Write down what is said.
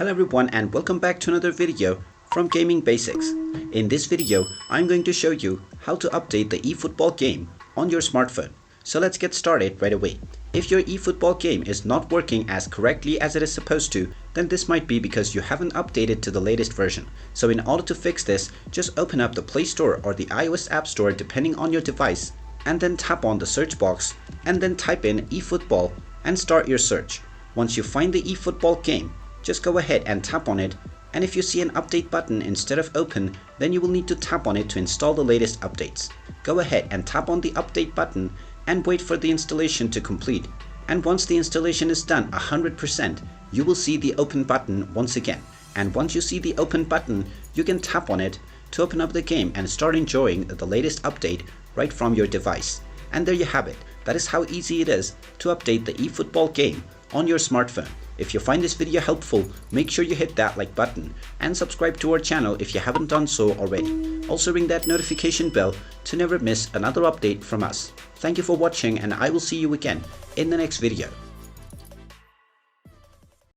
Hello everyone and welcome back to another video from Gaming Basics. In this video, I'm going to show you how to update the eFootball game on your smartphone. So let's get started right away. If your eFootball game is not working as correctly as it is supposed to, then this might be because you haven't updated to the latest version. So in order to fix this, just open up the Play Store or the iOS App Store depending on your device, and then tap on the search box and then type in eFootball and start your search. Once you find the eFootball game, just go ahead and tap on it, and if you see an update button instead of open, then you will need to tap on it to install the latest updates. Go ahead and tap on the update button and wait for the installation to complete. And once the installation is done 100%, you will see the open button once again. And once you see the open button, you can tap on it to open up the game and start enjoying the latest update right from your device. And there you have it. That is how easy it is to update the eFootball game on your smartphone. If you find this video helpful, make sure you hit that like button and subscribe to our channel if you haven't done so already. Also ring that notification bell to never miss another update from us. Thank you for watching, and I will see you again in the next video.